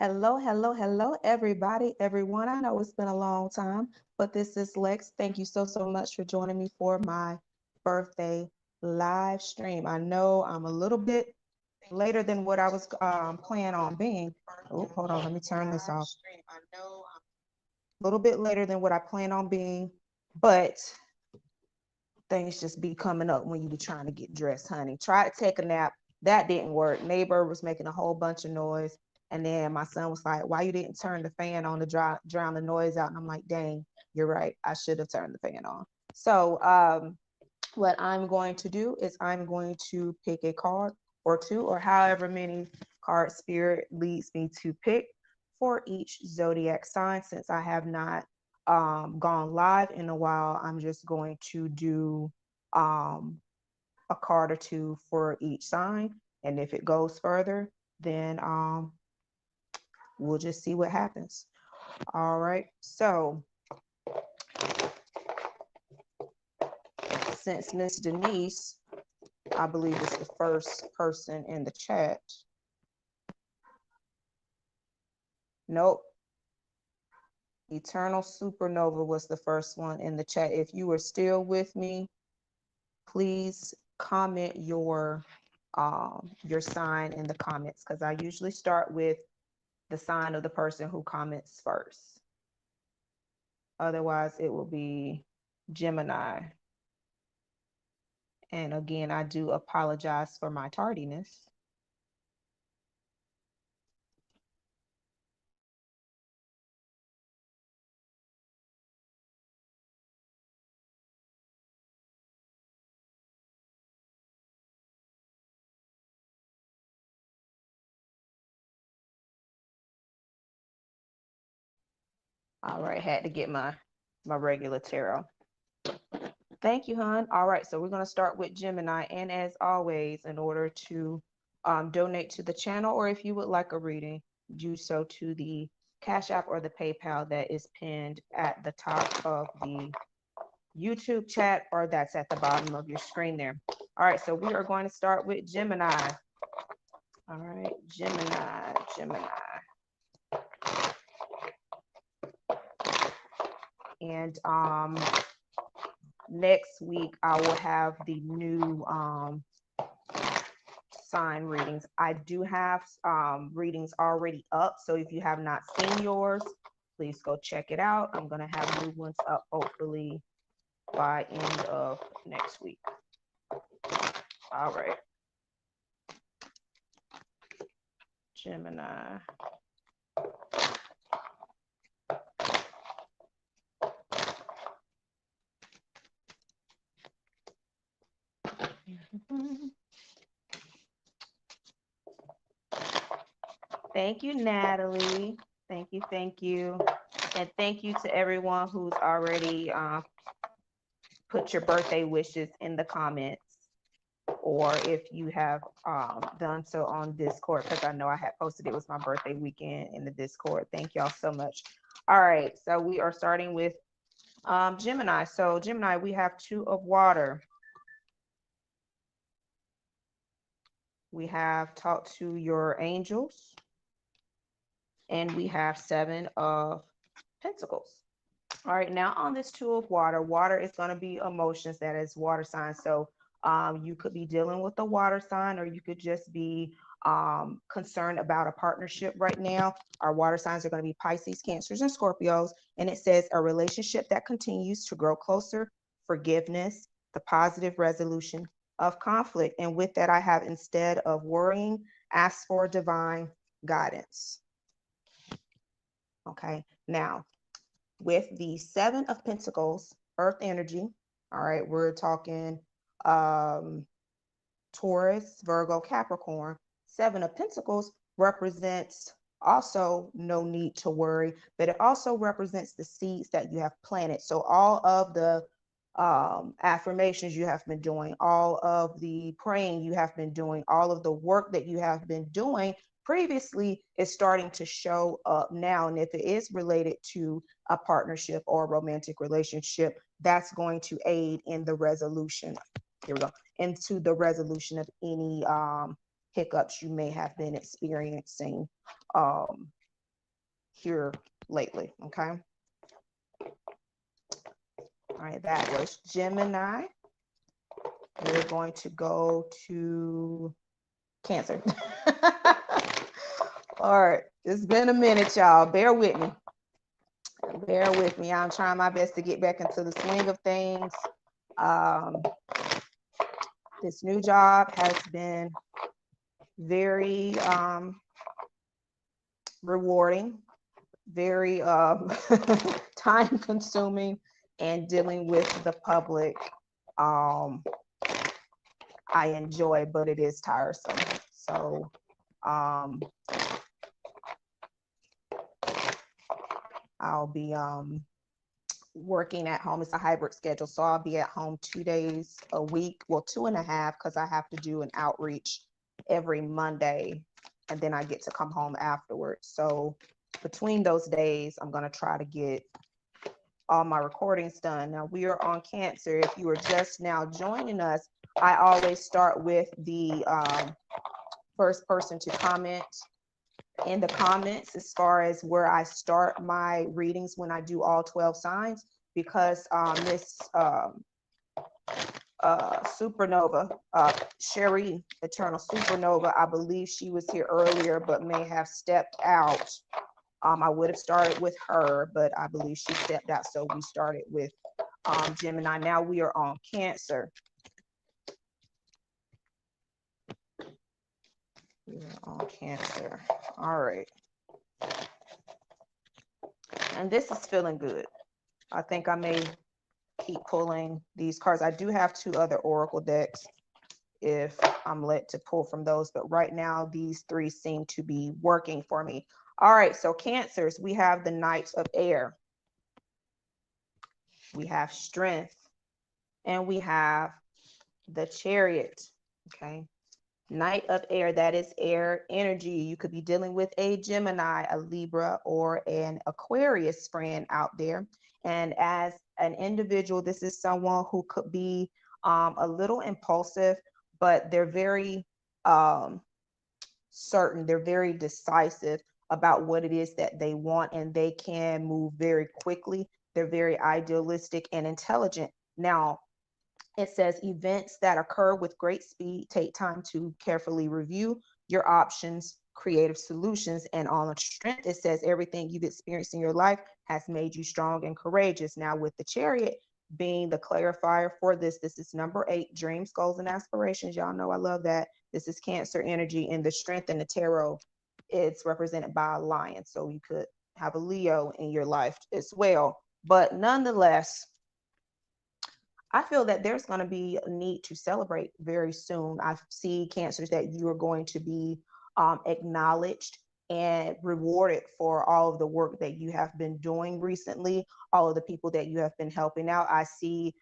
Hello, hello, hello, everybody, everyone. I know it's been a long time, but this is Lex. Thank you so much for joining me for my birthday live stream. I know I'm a little bit later than what I was planning on being. Oh, hold on, let me turn this off. A little bit later than what I plan on being, but things just be coming up when you be trying to get dressed, honey. Try to take a nap. That didn't work. Neighbor was making a whole bunch of noise. And then my son was like, why you didn't turn the fan on to drown the noise out? And I'm like, dang, you're right. I should have turned the fan on. So what I'm going to do is I'm going to pick a card or two or however many cards Spirit leads me to pick for each zodiac sign. Since I have not gone live in a while, I'm just going to do a card or two for each sign. And if it goes further, then we'll just see what happens. All right. So since Miss Denise, I believe, is the first person in the chat. Nope. Eternal Supernova was the first one in the chat. If you are still with me, please comment your sign in the comments, because I usually start with the sign of the person who comments first. Otherwise, it will be Gemini. And again, I do apologize for my tardiness. All right, had to get my regular tarot. Thank you, hon. All right, so we're going to start with Gemini. And as always, in order to donate to the channel, or if you would like a reading, do so to the Cash App or the PayPal that is pinned at the top of the YouTube chat, or that's at the bottom of your screen there. All right, so we are going to start with Gemini. All right, Gemini. And next week I will have the new sign readings. I do have readings already up, so if you have not seen yours, please go check it out. I'm going to have new ones up hopefully by end of next week. All right. Gemini. Thank you, Natalie. Thank you. And thank you to everyone who's already put your birthday wishes in the comments, or if you have done so on Discord, because I know I had posted it was my birthday weekend in the Discord. Thank y'all so much. All right, so we are starting with Gemini. So Gemini, we have 2 of water. We have talk to your angels. And we have 7 of Pentacles. All right, now on this 2 of water, water is going to be emotions. That is water sign. So you could be dealing with a water sign, or you could just be concerned about a partnership right now. Our water signs are going to be Pisces, Cancers, and Scorpios. And it says a relationship that continues to grow closer, forgiveness, the positive resolution of conflict. And with that, I have, instead of worrying, ask for divine guidance. Okay, now with the 7 of Pentacles, Earth energy, all right, we're talking Taurus, Virgo, Capricorn. 7 of Pentacles represents also no need to worry, but it also represents the seeds that you have planted. So all of the affirmations you have been doing, all of the praying you have been doing, all of the work that you have been doing previously is starting to show up now. And if it is related to a partnership or a romantic relationship, that's going to aid in the resolution. Here we go. Into the resolution of any hiccups you may have been experiencing here lately, okay? All right, that was Gemini. We're going to go to Cancer. All right, it's been a minute, y'all. Bear with me. Bear with me. I'm trying my best to get back into the swing of things. This new job has been very rewarding, very time consuming, and dealing with the public. I enjoy, but it is tiresome. So I'll be working at home. It's a hybrid schedule, so I'll be at home 2 days a week, well, 2.5, because I have to do an outreach every Monday, and then I get to come home afterwards. So between those days, I'm going to try to get all my recordings done. Now, we are on Cancer. If you are just now joining us, I always start with the first person to comment in the comments as far as where I start my readings when I do all 12 signs, because Miss Supernova, Sherry Eternal Supernova, I believe she was here earlier but may have stepped out. I would have started with her, but I believe she stepped out, so we started with Gemini. Now we are on Cancer. We're on Cancer. All right. And this is feeling good. I think I may keep pulling these cards. I do have 2 other Oracle decks if I'm led to pull from those, but right now these 3 seem to be working for me. All right, so Cancers, we have the Knight of Air, we have Strength, and we have the Chariot. Okay, Knight of Air, that is air energy. You could be dealing with a Gemini, a Libra, or an Aquarius friend out there. And as an individual, this is someone who could be a little impulsive, but they're very certain, they're very decisive about what it is that they want, and they can move very quickly. They're very idealistic and intelligent. Now, it says events that occur with great speed take time to carefully review your options, creative solutions, and on Strength, it says everything you've experienced in your life has made you strong and courageous. Now, with the Chariot being the clarifier for this, this is number 8, dreams, goals, and aspirations. Y'all know I love that. This is Cancer energy, and the Strength in the tarot, it's represented by a lion. So you could have a Leo in your life as well. But nonetheless, I feel that there's going to be a need to celebrate very soon. I see, Cancers, that you are going to be acknowledged and rewarded for all of the work that you have been doing recently, all of the people that you have been helping out. I see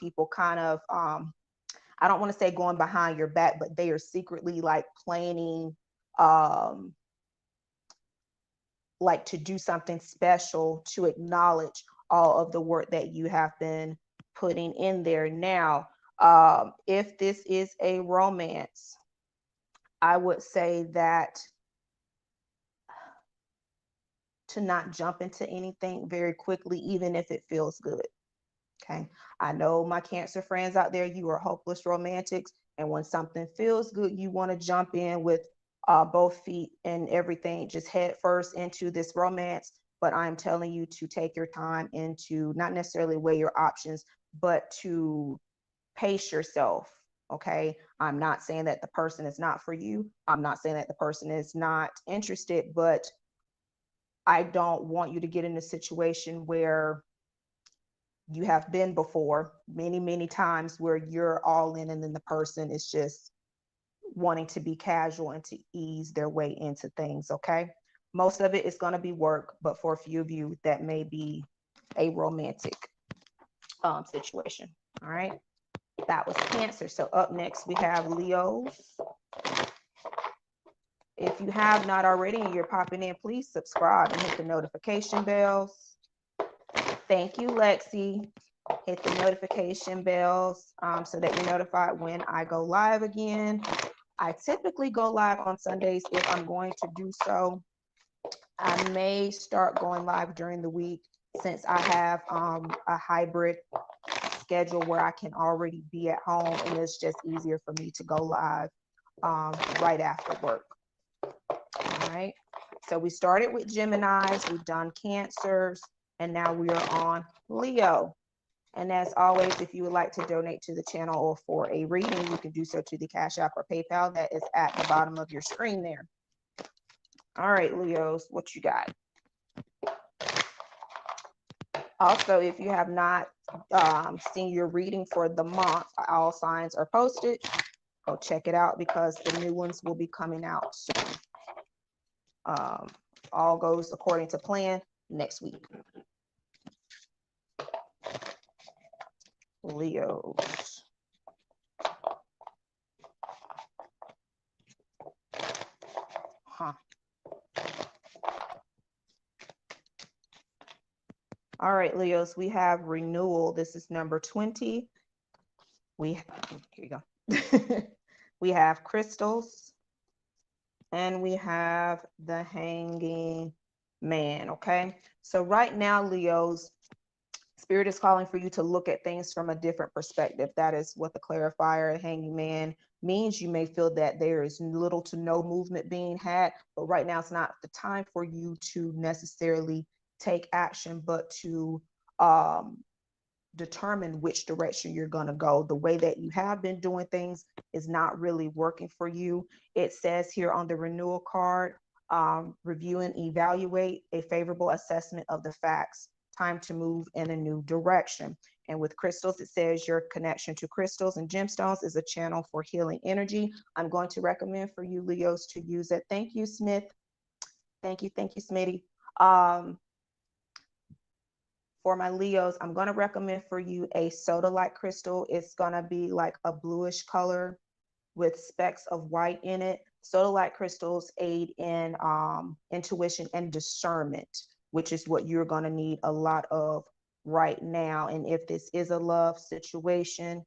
people kind of, I don't want to say going behind your back, but they are secretly like planning like to do something special to acknowledge all of the work that you have been putting in there. Now, if this is a romance, I would say that to not jump into anything very quickly, even if it feels good. Okay. I know my Cancer friends out there, you are hopeless romantics. And when something feels good, you want to jump in with both feet and everything, just head first into this romance. But I'm telling you to take your time and to not necessarily weigh your options, but to pace yourself. Okay. I'm not saying that the person is not for you. I'm not saying that the person is not interested, but I don't want you to get in a situation where you have been before many times, where you're all in and then the person is just wanting to be casual and to ease their way into things. Okay. Most of it is going to be work, but for a few of you, that may be a romantic situation. All right. That was Cancer. So up next, we have Leos. If you have not already and you're popping in, please subscribe and hit the notification bells. Thank you, Lexi. Hit the notification bells so that you're notified when I go live again. I typically go live on Sundays if I'm going to do so. I may start going live during the week since I have a hybrid schedule where I can already be at home, and it's just easier for me to go live right after work. All right. So we started with Geminis, we've done Cancers, and now we are on Leo. And as always, if you would like to donate to the channel or for a reading, you can do so to the Cash App or PayPal that is at the bottom of your screen there. All right, Leos, what you got? Also, if you have not seen your reading for the month, all signs are posted. Go check it out because the new ones will be coming out soon. All goes according to plan next week. Leos. Huh. All right, Leos, we have renewal. This is number 20. Here you go. We have crystals and we have the hanging man. Okay. So right now, Leos, Spirit is calling for you to look at things from a different perspective. That is what the clarifier, hanging man, means. You may feel that there is little to no movement being had, but right now it's not the time for you to necessarily take action, but to determine which direction you're going to go. The way that you have been doing things is not really working for you. It says here on the renewal card, review and evaluate a favorable assessment of the facts. Time to move in a new direction. And with crystals, it says your connection to crystals and gemstones is a channel for healing energy. I'm going to recommend for you, Leos, to use it. Thank you, Smith. Thank you, Smitty. For my Leos, I'm going to recommend for you a soda-like crystal. It's going to be like a bluish color with specks of white in it. Soda-like crystals aid in intuition and discernment, which is what you're going to need a lot of right now. And if this is a love situation,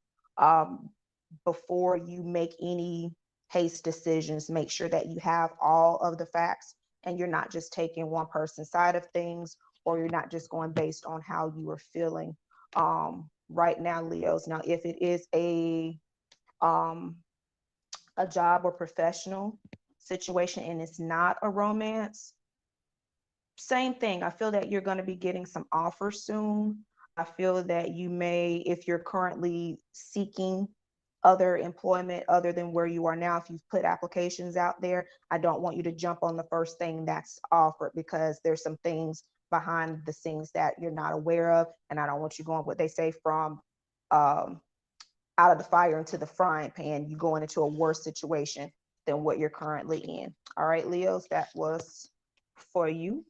before you make any haste decisions, make sure that you have all of the facts and you're not just taking one person's side of things, or you're not just going based on how you are feeling right now, Leos. Now, if it is a job or professional situation and it's not a romance, same thing. I feel that you're going to be getting some offers soon. I feel that you may, if you're currently seeking other employment other than where you are now, if you've put applications out there, I don't want you to jump on the first thing that's offered because there's some things behind the scenes that you're not aware of. And I don't want you going, what they say, from out of the fire into the frying pan. You going into a worse situation than what you're currently in. All right, Leos, that was for you.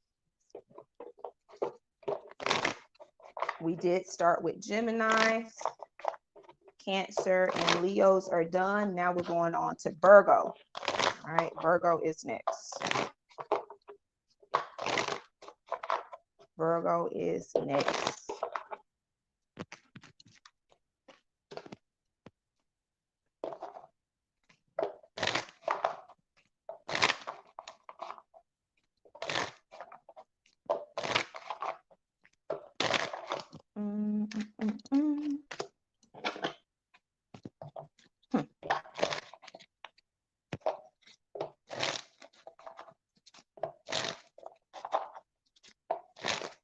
We did start with Gemini, Cancer, and Leos are done. Now we're going on to Virgo. All right, Virgo is next. Virgo is next.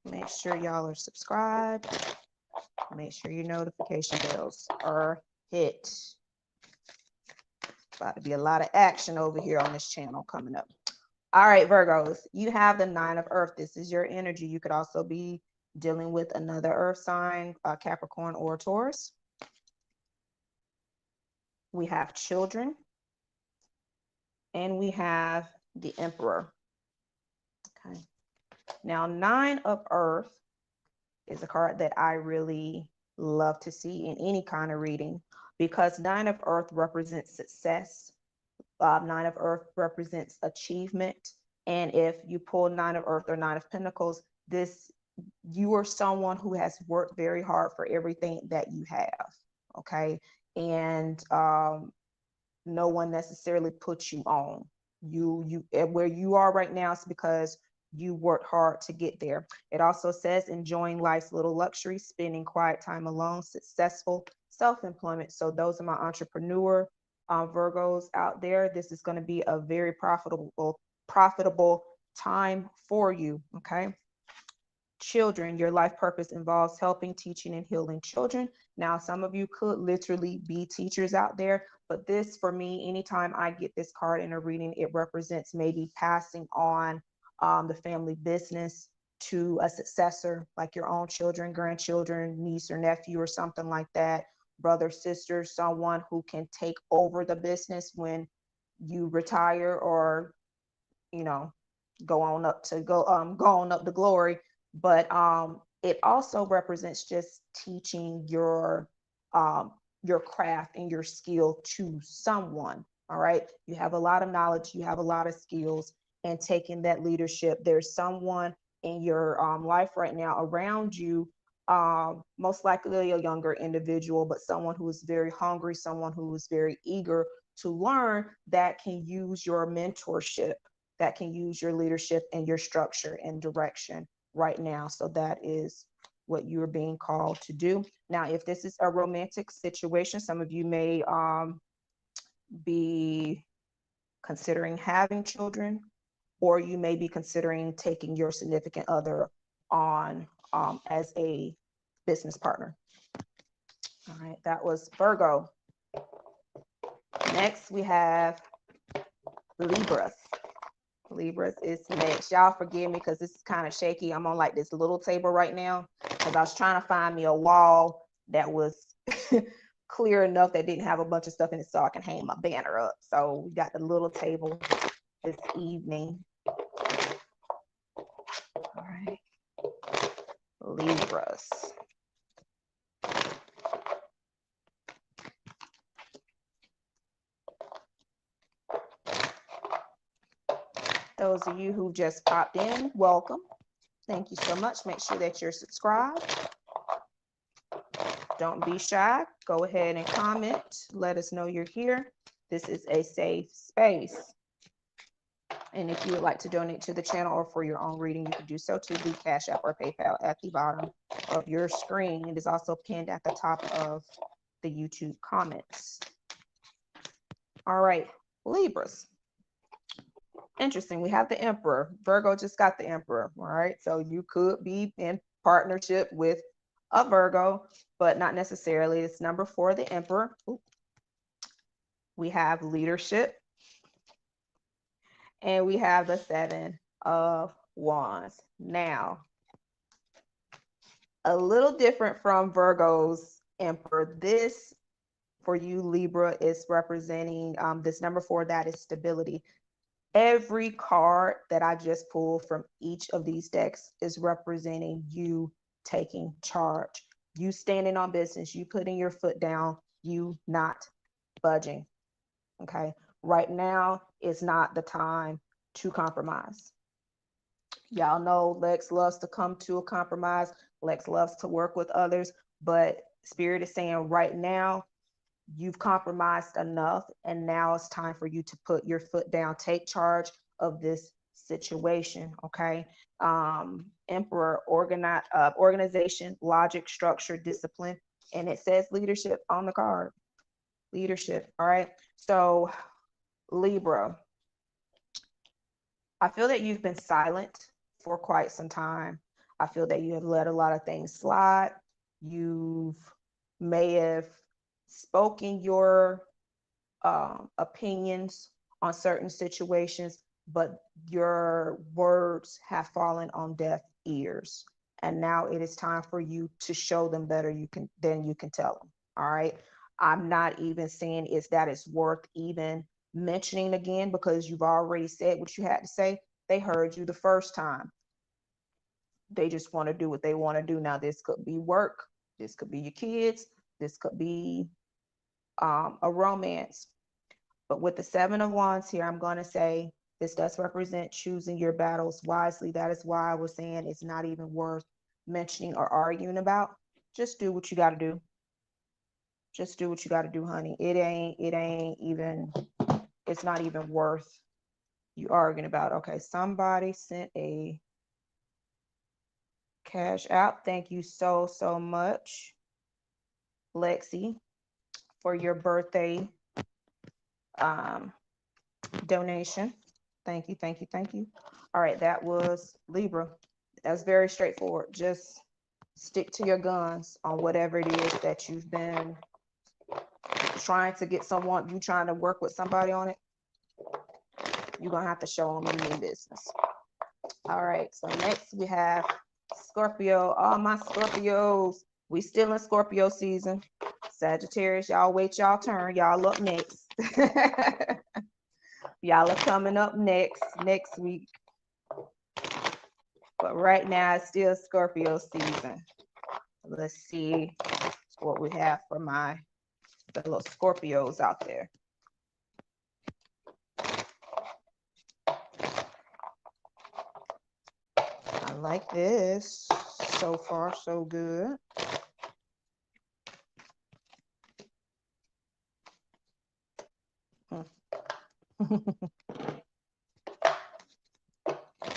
Make sure y'all are subscribed. Make sure your notification bells are hit. About to be a lot of action over here on this channel coming up. All right, Virgos, you have the 9 of Earth. This is your energy. You could also be dealing with another Earth sign, Capricorn or Taurus. We have children. And we have the Emperor. Okay. Now, 9 of Earth is a card that I really love to see in any kind of reading because 9 of Earth represents success. 9 of Earth represents achievement. And if you pull 9 of Earth or 9 of Pentacles, you are someone who has worked very hard for everything that you have. Okay. And no one necessarily puts you on. You where you are right now is because you worked hard to get there. It also says enjoying life's little luxuries, spending quiet time alone, successful self-employment. So those are my entrepreneur Virgos out there. This is going to be a very profitable time for you. Okay. Children, your life purpose involves helping, teaching, and healing children. Now, some of you could literally be teachers out there, but this for me, anytime I get this card in a reading, it represents maybe passing on the family business to a successor, like your own children, grandchildren, niece or nephew, or something like that, brother, sister, someone who can take over the business when you retire, or you know, go on up to glory. But it also represents just teaching your craft and your skill to someone. All right, you have a lot of knowledge, you have a lot of skills, and taking that leadership. There's someone in your life right now around you, most likely a younger individual, but someone who is very hungry, someone who is very eager to learn, that can use your mentorship, that can use your leadership and your structure and direction right now. So that is what you're being called to do. Now, if this is a romantic situation, some of you may be considering having children, or you may be considering taking your significant other on as a business partner. All right, that was Virgo. Next, we have Libras. Libras is next. Y'all forgive me because this is kind of shaky. I'm on like this little table right now because I was trying to find me a wall that was clear enough that didn't have a bunch of stuff in it so I can hang my banner up. So we got the little table this evening. All right. Libras. Those of you who just popped in, welcome. Thank you so much. Make sure that you're subscribed. Don't be shy. Go ahead and comment. Let us know you're here. This is a safe space. And if you would like to donate to the channel or for your own reading, you can do so to the Cash App or PayPal at the bottom of your screen. It is also pinned at the top of the YouTube comments. All right, Libras. Interesting. We have the Emperor. Virgo just got the Emperor. All right. So you could be in partnership with a Virgo, but not necessarily. It's number 4, the Emperor. Ooh. We have leadership. And we have the 7 of Wands. Now, a little different from Virgo's Emperor. This, for you, Libra, is representing this number 4, that is stability. Every card that I just pulled from each of these decks is representing you taking charge, you standing on business, you putting your foot down, you not budging. Okay. Right now is not the time to compromise. Y'all know Lex loves to come to a compromise. Lex loves to work with others, but Spirit is saying right now, you've compromised enough, and now it's time for you to put your foot down, take charge of this situation. Okay. Emperor, organization, logic, structure, discipline, and it says leadership on the card. Leadership. All right. So Libra, I feel that you've been silent for quite some time. I feel that you have let a lot of things slide. You may have spoken your opinions on certain situations, but your words have fallen on deaf ears. And now it is time for you to show them better than you can tell them. All right. I'm not even saying it's worth even mentioning again, because you've already said what you had to say. They heard you the first time. They just want to do what they want to do. Now, this could be work. This could be your kids. This could be a romance. But with the 7 of Wands here, I'm going to say this does represent choosing your battles wisely. That is why I was saying it's not even worth mentioning or arguing about. Just do what you got to do. Just do what you got to do, honey. It's not even worth you arguing about. Okay, somebody sent a Cash out. Thank you so, so much, Lexi, for your birthday donation. Thank you, thank you, thank you. All right, that was Libra. That's very straightforward. Just stick to your guns on whatever it is that you've been trying to get someone, you trying to work with somebody on it. You're going to have to show them you mean business. All right, so next we have Scorpio. All my Scorpios. We still in Scorpio season. Sagittarius, y'all wait y'all turn. Y'all up next. Y'all are coming up next week. But right now it's still Scorpio season. Let's see what we have for my fellow Scorpios out there. I like this. So far, so good.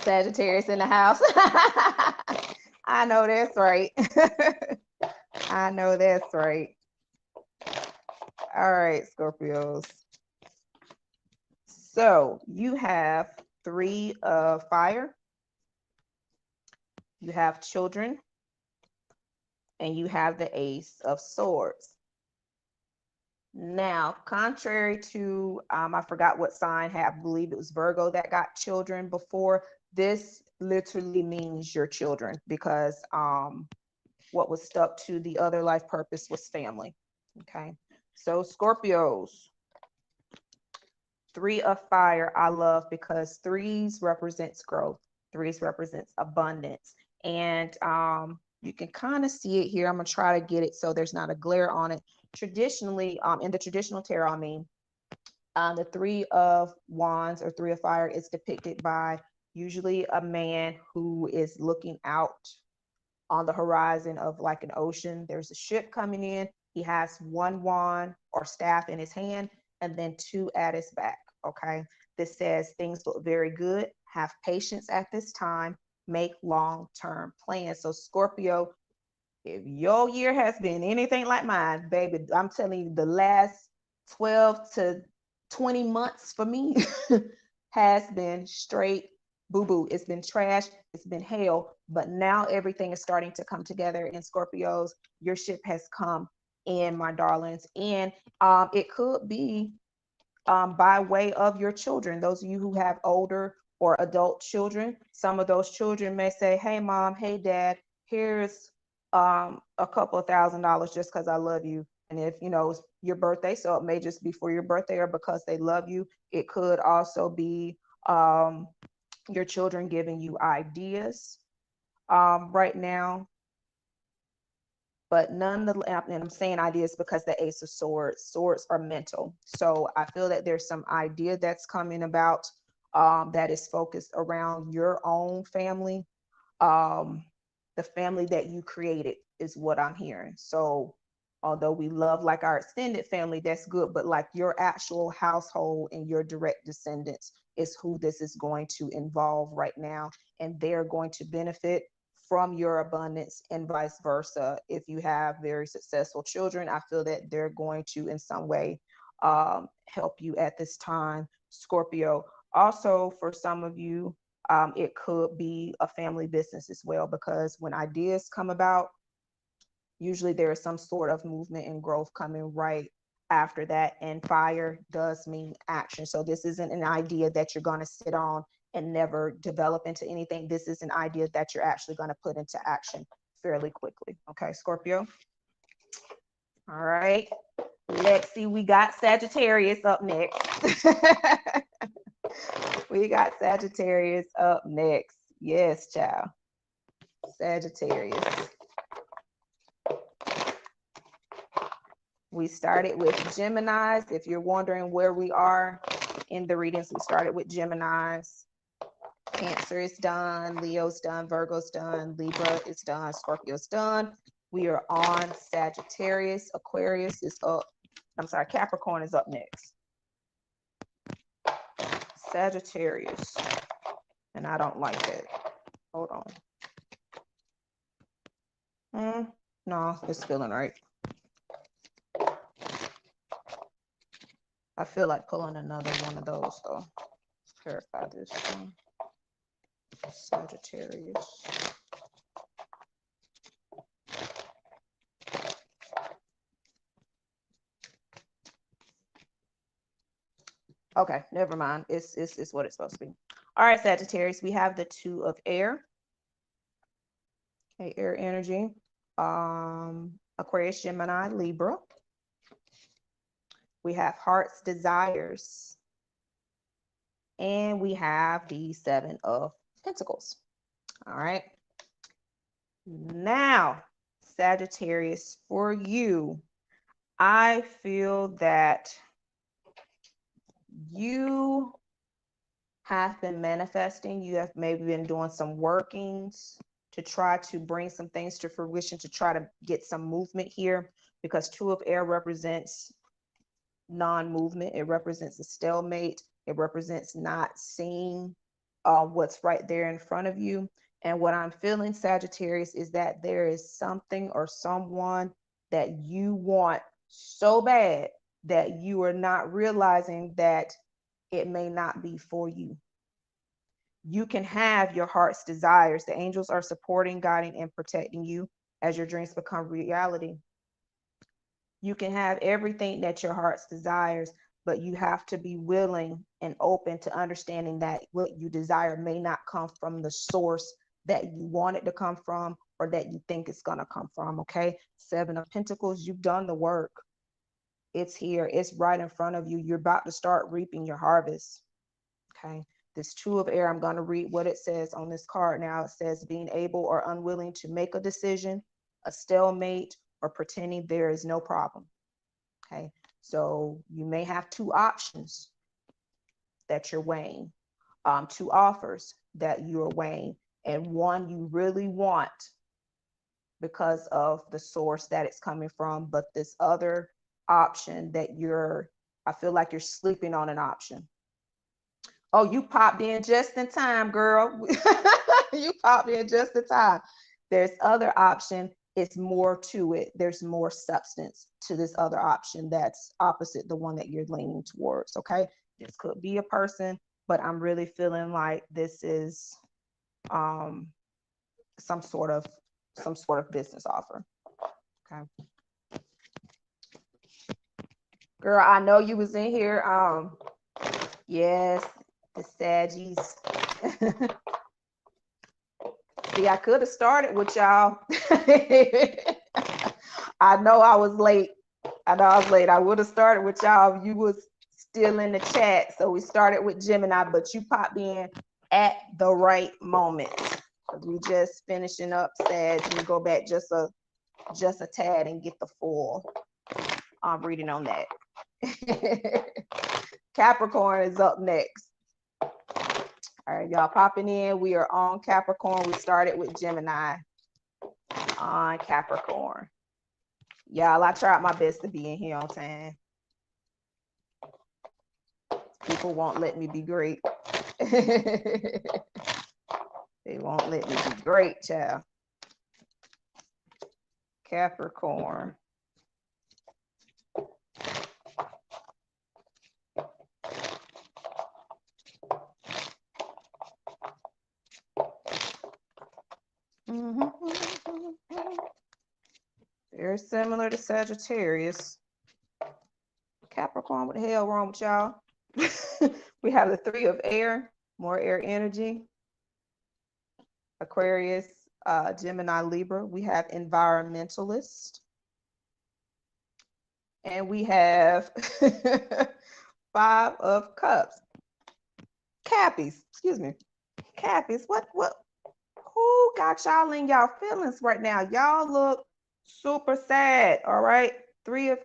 Sagittarius in the house. I know that's right. I know that's right. All right, Scorpios. So you have 3 of fire. You have children. And you have the Ace of Swords. Now, contrary to, I forgot what sign had, I believe it was Virgo that got children before. This literally means your children because what was stuck to the other life purpose was family. Okay, so Scorpios, 3 of fire I love because 3s represents growth. 3s represents abundance. And you can kind of see it here. I'm going to try to get it so there's not a glare on it. Traditionally, in the traditional tarot, the 3 of wands or 3 of fire is depicted by usually a man who is looking out on the horizon of like an ocean. There's a ship coming in. He has 1 wand or staff in his hand and then 2 at his back. Okay. This says things look very good. Have patience at this time. Make long-term plans. So Scorpio, if your year has been anything like mine, baby, I'm telling you, the last 12 to 20 months for me has been straight boo-boo. It's been trash. It's been hell. But now everything is starting to come together. In Scorpios, your ship has come in, my darlings. And it could be by way of your children. Those of you who have older or adult children, some of those children may say, hey, mom, hey, dad, here's a couple of $1,000 just because I love you. And if, you know, it's your birthday, so it may just be for your birthday or because they love you. It could also be your children giving you ideas right now. But nonetheless, and I'm saying ideas because the Ace of Swords are mental. So I feel that there's some idea that's coming about that is focused around your own family. The family that you created is what I'm hearing. So although we love like our extended family, that's good, but like your actual household and your direct descendants is who this is going to involve right now. And they're going to benefit from your abundance and vice versa. If you have very successful children, I feel that they're going to in some way help you at this time, Scorpio. Also, for some of you, it could be a family business as well, because when ideas come about, usually there is some sort of movement and growth coming right after that. And fire does mean action. So this isn't an idea that you're going to sit on and never develop into anything. This is an idea that you're actually going to put into action fairly quickly. Okay, Scorpio. All right. Lexi, we got Sagittarius up next. We got Sagittarius up next. Yes, child. Sagittarius. We started with Geminis. If you're wondering where we are in the readings, we started with Geminis. Cancer is done, Leo's done, Virgo's done, Libra is done, Scorpio's done. We are on Sagittarius. Aquarius is up. I'm sorry, Capricorn is up next. Sagittarius. And I don't like it. Hold on. No, it's feeling right. I feel like pulling another one of those though. Let's clarify this one. Sagittarius. Okay, never mind. It's what it's supposed to be. All right, Sagittarius, we have the Two of Air. Okay, air energy. Aquarius, Gemini, Libra. We have Heart's Desires. And we have the Seven of Pentacles. All right. Now, Sagittarius, for you, I feel that you have been manifesting. You have maybe been doing some workings to try to bring some things to fruition, to try to get some movement here, because Two of Air represents non-movement. It represents a stalemate. It represents not seeing what's right there in front of you. And what I'm feeling, Sagittarius, is that there is something or someone that you want so bad that you are not realizing that it may not be for you. You can have your heart's desires. The angels are supporting, guiding, and protecting you as your dreams become reality. You can have everything that your heart's desires, but you have to be willing and open to understanding that what you desire may not come from the source that you want it to come from or that you think it's going to come from. Okay. Seven of Pentacles, you've done the work. It's here. It's right in front of you. You're about to start reaping your harvest. Okay. This Two of Air, I'm going to read what it says on this card now. It says being able or unwilling to make a decision, a stalemate, or pretending there is no problem. Okay. So you may have two options that you're weighing, two offers that you're weighing, and one you really want because of the source that it's coming from, but this other option that I feel like you're sleeping on an option. Oh, you popped in just in time, girl. You popped in just in time. There's other option. It's more to it. There's more substance to this other option that's opposite the one that you're leaning towards. Okay. This could be a person, but I'm really feeling like this is some sort of business offer. Okay. Girl, I know you was in here. Yes, the Saggies. See, I could have started with y'all. I know I was late. I would have started with y'all. You was still in the chat. So we started with Gemini, but you popped in at the right moment. We just finishing up Sag. You go back just a tad and get the full reading on that. Capricorn is up next. All right, y'all popping in. We are on Capricorn. We started with Gemini on Capricorn. Y'all, I tried my best to be in here on time. People won't let me be great. They won't let me be great, child. Capricorn. Very similar to Sagittarius. Capricorn, what the hell wrong with y'all? We have the Three of Air, more air energy. Aquarius, Gemini, Libra. We have environmentalist. And we have Five of Cups. Cappies, excuse me. Cappies, what? Who got y'all in y'all feelings right now? Y'all look super sad, all right? Three of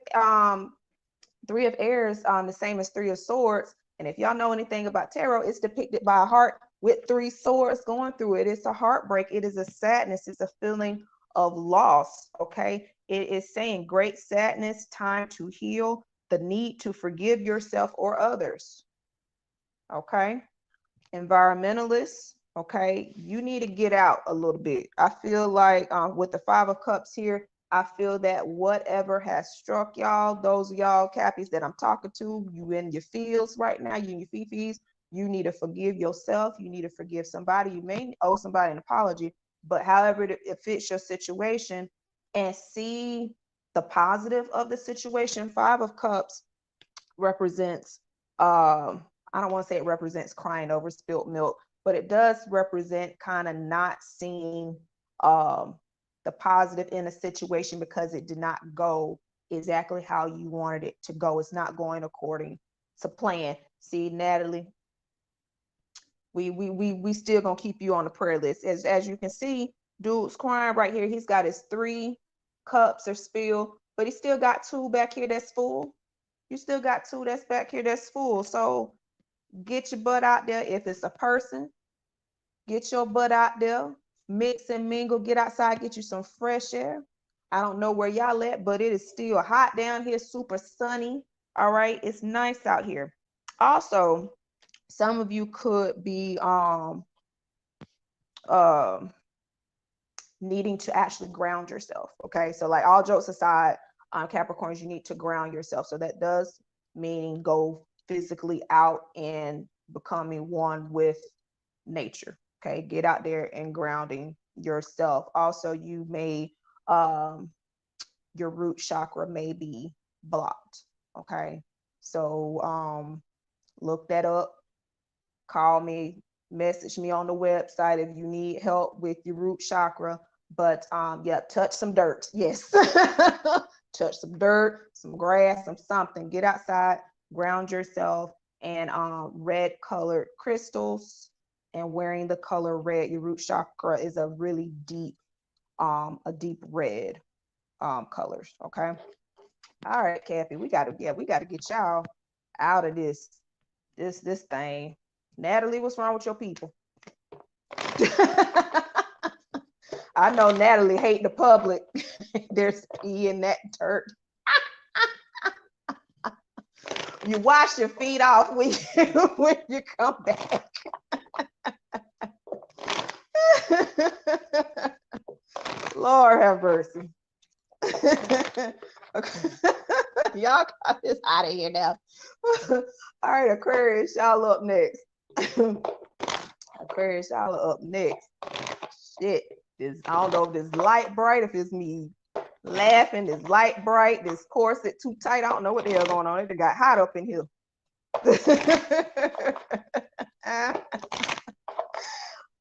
Air is the same as Three of Swords. And if y'all know anything about tarot, it's depicted by a heart with three swords going through it. It's a heartbreak. It is a sadness. It's a feeling of loss, okay? It is saying great sadness, time to heal, the need to forgive yourself or others, okay? Environmentalists, Okay, you need to get out a little bit. I feel like with the Five of Cups here, I feel that whatever has struck y'all, those of y'all Cappies that I'm talking to, you in your feels right now, you in your fifis, you need to forgive yourself. You need to forgive somebody. You may owe somebody an apology, but however it fits your situation, and see the positive of the situation. Five of Cups represents, I don't want to say it represents crying over spilt milk, but it does represent kind of not seeing the positive in a situation because it did not go exactly how you wanted it to go. It's not going according to plan. See, Natalie, we still gonna keep you on the prayer list. As you can see, dude's crying right here. He's got his 3 cups are spilled, but he still got 2 back here that's full. You still got 2 that's back here that's full. So get your butt out there. If it's a person, get your butt out there, mix and mingle, get outside, get you some fresh air. I don't know where y'all at, but it is still hot down here, super sunny. All right, it's nice out here. Also, some of you could be needing to actually ground yourself. Okay, so like all jokes aside, Capricorns, you need to ground yourself. So that does mean go physically out and becoming one with nature. Okay, get out there and grounding yourself. Also, you may your root chakra may be blocked. Okay, so look that up, call me, message me on the website if you need help with your root chakra. But yeah, touch some dirt. Yes. Touch some dirt, some grass, some something. Get outside, ground yourself, and red colored crystals, and wearing the color red. Your root chakra is a really deep red colors. Okay. All right, Kathy, we gotta get y'all out of this thing. Natalie, what's wrong with your people? I know Natalie hate the public. There's pee in that dirt. You wash your feet off when you come back. Lord have mercy. Y'all got this out of here now. All right, Aquarius, y'all up next. Aquarius, y'all are up next. Shit, I don't know if this light bright, if it's me laughing, this light bright, this corset too tight. I don't know what the hell going on. It got hot up in here.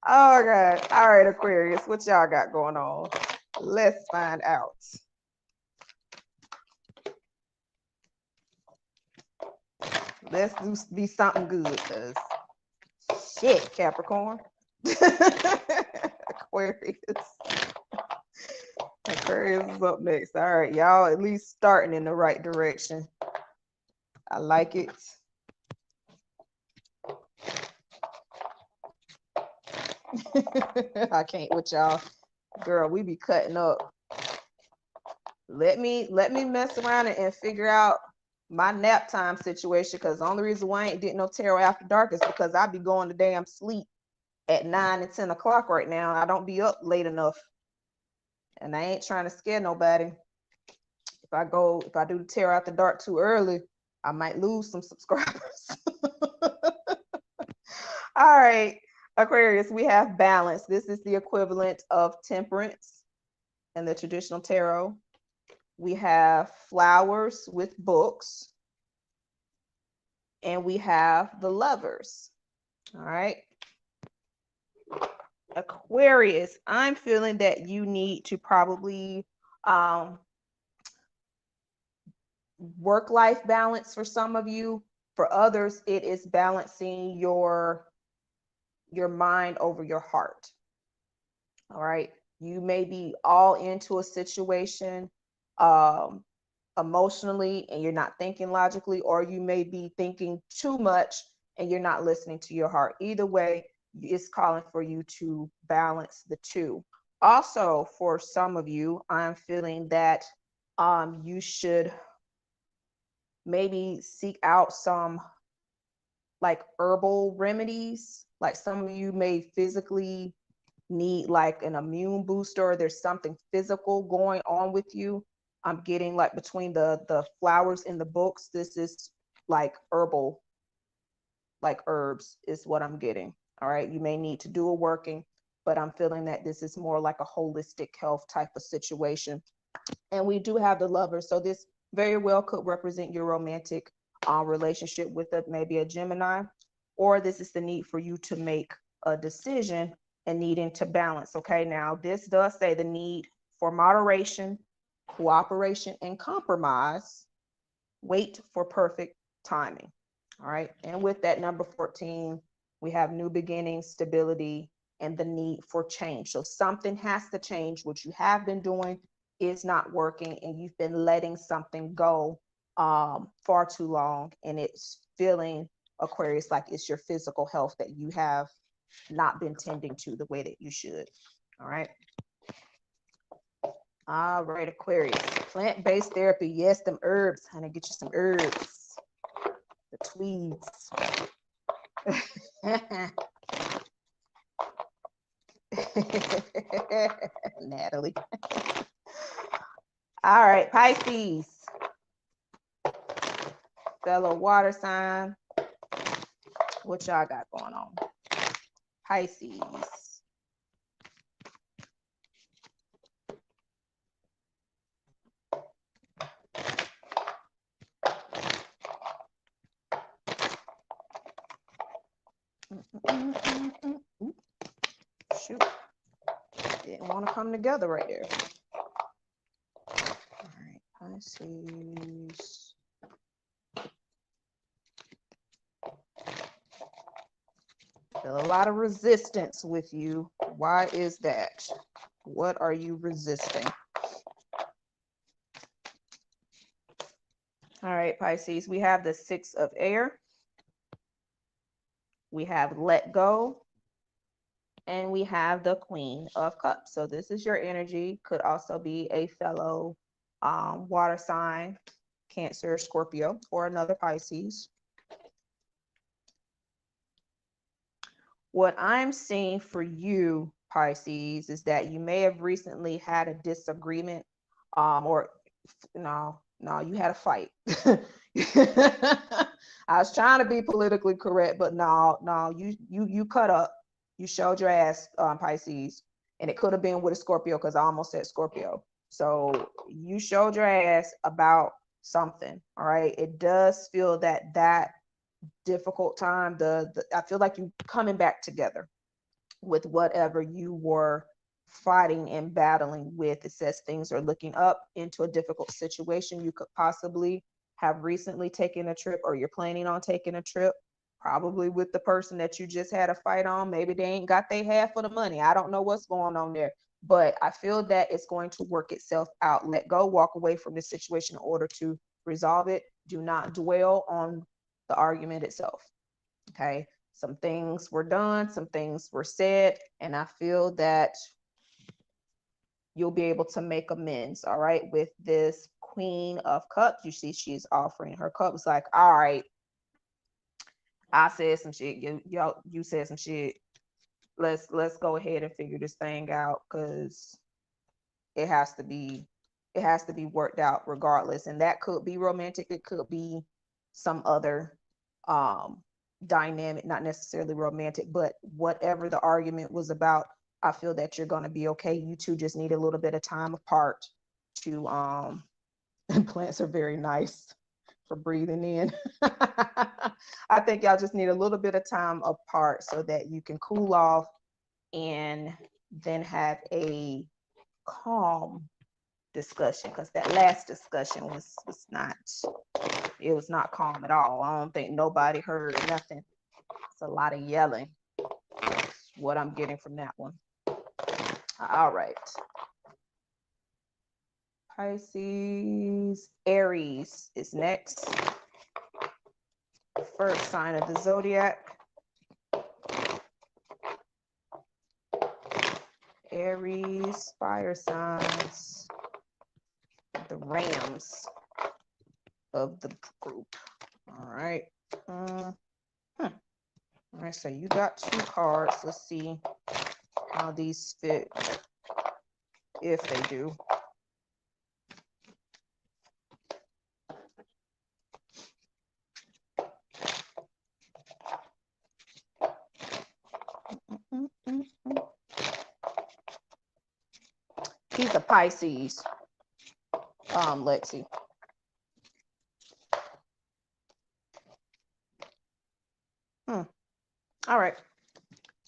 Oh God. All right, Aquarius, what y'all got going on? Let's find out. Let's be something good, cause shit, Capricorn. Aquarius. Aquarius is up next. All right, y'all at least starting in the right direction. I like it. I can't with y'all. Girl, we be cutting up. Let me mess around and figure out my nap time situation, because the only reason why I ain't did no tarot after dark is because I be going to damn sleep at 9 and 10 o'clock right now. I don't be up late enough, and I ain't trying to scare nobody. If I do the tarot after dark too early, I might lose some subscribers. All right, Aquarius, we have balance. This is the equivalent of temperance in the traditional tarot. We have flowers with books, and we have the lovers. All right. Aquarius, I'm feeling that you need to probably work-life balance for some of you. For others, it is balancing your mind over your heart. All right. You may be all into a situation emotionally and you're not thinking logically, or you may be thinking too much and you're not listening to your heart. Either way, it's calling for you to balance the two. Also, for some of you, I'm feeling that you should maybe seek out some like herbal remedies Like some of you may physically need like an immune booster, or there's something physical going on with you. I'm getting like between the flowers in the books, this is like herbal, like herbs is what I'm getting. All right. You may need to do a working, but I'm feeling that this is more like a holistic health type of situation. And we do have the lovers. So this very well could represent your romantic relationship with maybe a Gemini, or this is the need for you to make a decision and needing to balance. Okay. Now this does say the need for moderation, cooperation, and compromise. Wait for perfect timing. All right. And with that number 14, we have new beginnings, stability, and the need for change. So something has to change. What you have been doing is not working, and you've been letting something go far too long. And it's feeling, Aquarius, like it's your physical health that you have not been tending to the way that you should. All right. All right, Aquarius. Plant-based therapy. Yes, them herbs. Honey, get you some herbs. The tweeds. Natalie. All right, Pisces. Fellow water sign. What y'all got going on? Pisces. Shoot. Didn't want to come together right there. All right, Pisces. Feel a lot of resistance with you. Why is that? What are you resisting? All right, Pisces, we have the 6 of air. We have let go. And we have the Queen of Cups. So this is your energy. Could also be a fellow water sign, Cancer, Scorpio, or another Pisces. What I'm seeing for you, Pisces, is that you may have recently had a disagreement, or no, you had a fight. I was trying to be politically correct, but no, you cut up. You showed your ass, Pisces, and it could have been with a Scorpio because I almost said Scorpio. So you showed your ass about something. All right. It does feel that difficult time. I feel like you coming back together with whatever you were fighting and battling with. It says things are looking up into a difficult situation. You could possibly have recently taken a trip, or you're planning on taking a trip, probably with the person that you just had a fight on. Maybe they ain't got their half of the money. I don't know what's going on there, but I feel that it's going to work itself out. Let go, walk away from this situation in order to resolve it. Do not dwell on the argument itself. Okay. Some things were done, some things were said, and I feel that you'll be able to make amends. All right. With this Queen of Cups, you see she's offering her cups like, all right, I said some shit. You said some shit. Let's go ahead and figure this thing out, because it has to be worked out regardless. And that could be romantic. It could be some other dynamic, not necessarily romantic, but whatever the argument was about, I feel that you're going to be okay. You two just need a little bit of time apart to and plants are very nice for breathing in. I think y'all just need a little bit of time apart so that you can cool off and then have a calm discussion, because that last discussion was not calm at all. I don't think nobody heard nothing. It's a lot of yelling. That's what I'm getting from that one. All right. Pisces, Aries is next. First sign of the zodiac. Aries, fire signs, the Rams of the group. All right. All right, so you got 2 cards. Let's see how these fit, if they do. He's a Pisces, Lexi. All right.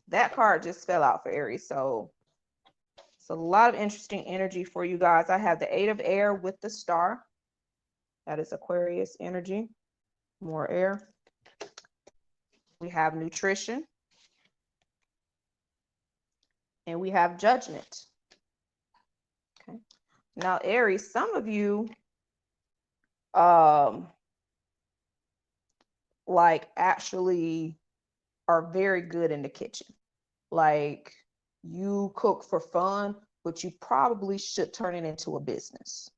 That card just fell out for Aries. So it's a lot of interesting energy for you guys. I have the 8 of air with the star. That is Aquarius energy. More air. We have nutrition. And we have judgment. Okay. Now, Aries, some of you like actually are very good in the kitchen. Like you cook for fun, but you probably should turn it into a business.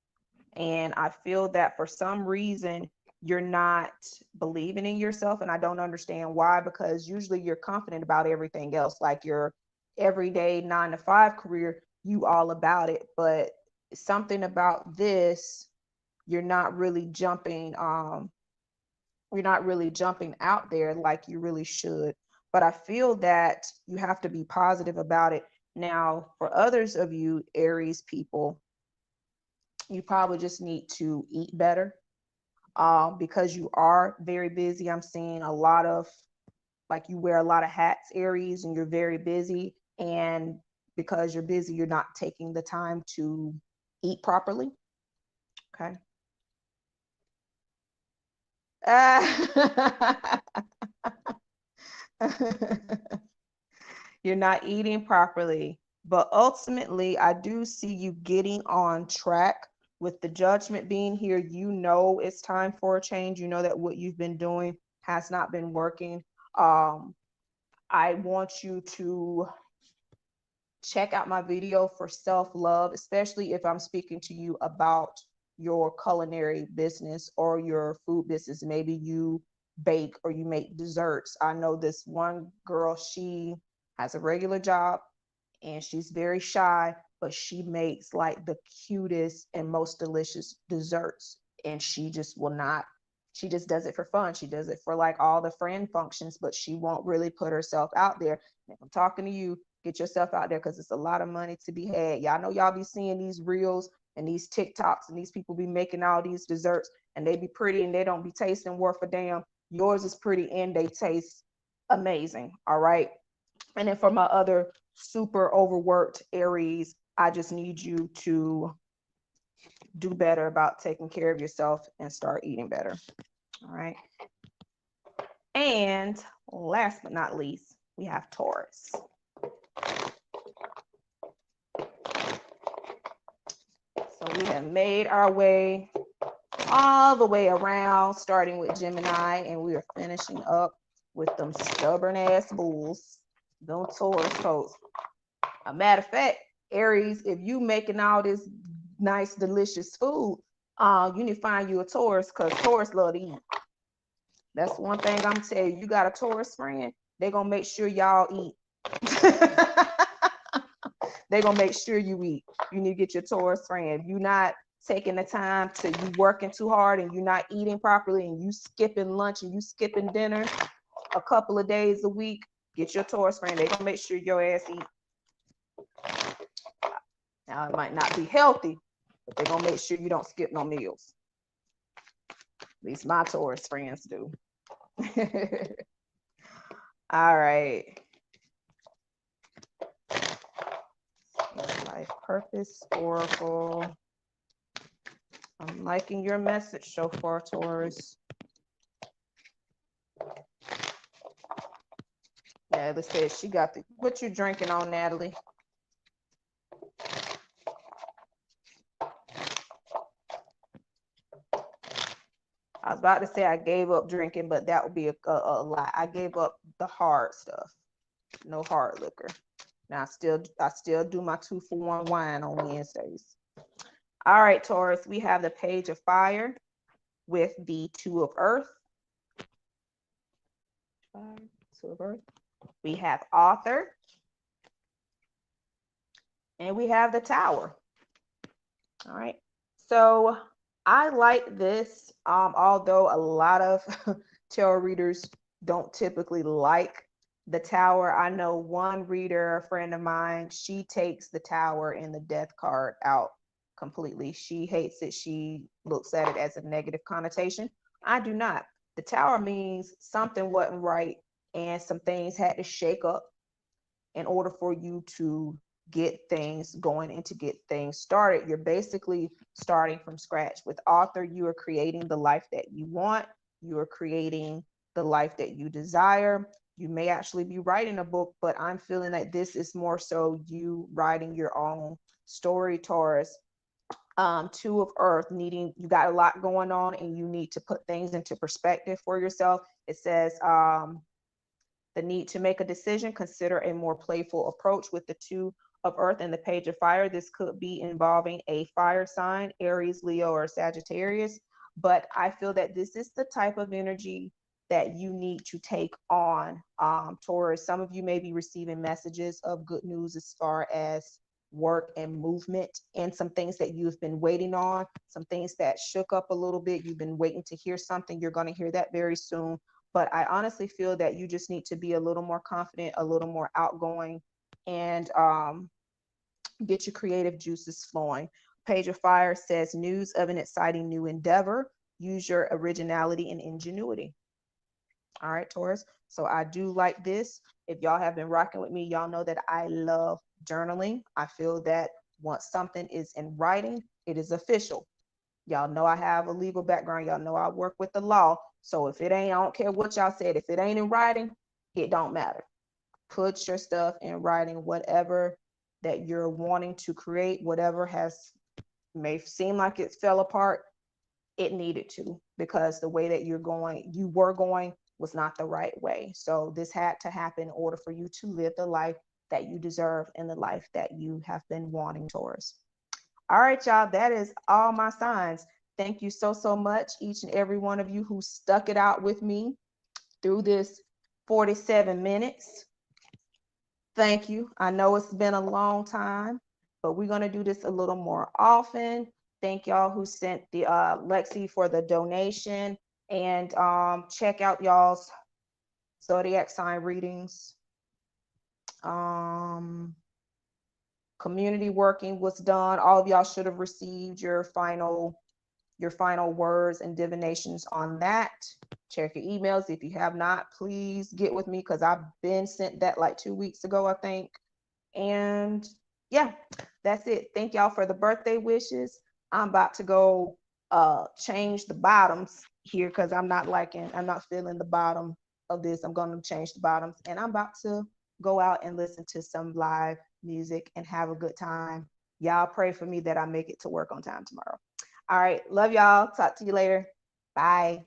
And I feel that for some reason you're not believing in yourself, and I don't understand why, because usually you're confident about everything else, like your everyday 9-to-5 career, you all about it, but something about this, you're not really jumping out there like you really should. But I feel that you have to be positive about it. Now, for others of you Aries people, you probably just need to eat better, because you are very busy. I'm seeing a lot of, like, you wear a lot of hats, Aries, and you're very busy. And because you're busy, you're not taking the time to eat properly. Okay. You're not eating properly. But ultimately, I do see you getting on track. With the judgment being here, you know it's time for a change. You know that what you've been doing has not been working. I want you to check out my video for self-love, especially if I'm speaking to you about your culinary business or your food business. Maybe you bake or you make desserts. I know this one girl, she has a regular job and she's very shy, but she makes like the cutest and most delicious desserts. And she just will not, she just does it for fun. She does it for like all the friend functions, but she won't really put herself out there. And if I'm talking to you, get yourself out there, because it's a lot of money to be had. Y'all know y'all be seeing these reels and these TikToks and these people be making all these desserts and they be pretty and they don't be tasting worth a damn. Yours is pretty and they taste amazing. All right. And then for my other super overworked Aries, I just need you to do better about taking care of yourself and start eating better. All right. And last but not least, we have Taurus. So we have made our way all the way around, starting with Gemini, and we are finishing up with them stubborn ass bulls, them Taurus folks. A matter of fact, Aries, if you making all this nice, delicious food, you need to find you a Taurus, because Taurus love to eat. That's one thing I'm gonna tell you. You got a Taurus friend, they're gonna make sure y'all eat. They're gonna make sure you eat. You need to get your Taurus friend. If you're not taking the time to, you working too hard and you're not eating properly and you skipping lunch and you skipping dinner a couple of days a week, get your Taurus friend. They're gonna make sure your ass eat. Now it might not be healthy, but they're gonna make sure you don't skip no meals. At least my Taurus friends do. All right. Life purpose oracle. I'm liking your message so far, Taurus. Yeah, it says she got the, what you drinking on, Natalie? I was about to say I gave up drinking, but that would be a lie. I gave up the hard stuff. No hard liquor. Now I still do my 2-for-1 wine on Wednesdays. All right, Taurus, we have the Page of Fire with the 2 of Earth. 5, Two of Earth. We have Author. And we have the Tower. All right. So I like this, although a lot of tarot readers don't typically like the Tower. I know one reader, a friend of mine, she takes the Tower and the Death card out completely. She hates it. She looks at it as a negative connotation. I do not. The Tower means something wasn't right and some things had to shake up in order for you to get things going and to get things started. You're basically starting from scratch. With Author, you are creating the life that you want. You are creating the life that you desire. You may actually be writing a book, but I'm feeling that this is more so you writing your own story, Taurus. Two of Earth, you got a lot going on and you need to put things into perspective for yourself. It says, the need to make a decision, consider a more playful approach. With the Two of Earth and the Page of Fire, this could be involving a fire sign, Aries, Leo, or Sagittarius. But I feel that this is the type of energy that you need to take on, Taurus. Some of you may be receiving messages of good news as far as work and movement, and some things that you've been waiting on, some things that shook up a little bit. You've been waiting to hear something. You're going to hear that very soon. But I honestly feel that you just need to be a little more confident, a little more outgoing, and get your creative juices flowing. Page of Fire says news of an exciting new endeavor. Use your originality and ingenuity. All right, Taurus. So I do like this. If y'all have been rocking with me, y'all know that I love journaling. I feel that once something is in writing, it is official. Y'all know I have a legal background. Y'all know I work with the law. So if it ain't, I don't care what y'all said. If it ain't in writing, it don't matter. Put your stuff in writing, whatever that you're wanting to create, whatever may seem like it fell apart, it needed to, because the way that you were going was not the right way. So this had to happen in order for you to live the life that you deserve and the life that you have been wanting, Taurus. All right, y'all, that is all my signs. Thank you so, so much, each and every one of you who stuck it out with me through this 47 minutes. Thank you. I know it's been a long time, but we're going to do this a little more often. Thank y'all who sent the Lexi for the donation, and check out y'all's zodiac sign readings. Community working was done. All of y'all should have received your final words and divinations on that. Check your emails. If you have not, please get with me, because I've been sent that like 2 weeks ago, I think. And yeah, that's it. Thank y'all for the birthday wishes. I'm about to go change the bottoms here, because I'm not feeling the bottom of this. I'm going to change the bottoms, and I'm about to go out and listen to some live music and have a good time. Y'all pray for me that I make it to work on time tomorrow. All right. Love y'all. Talk to you later. Bye.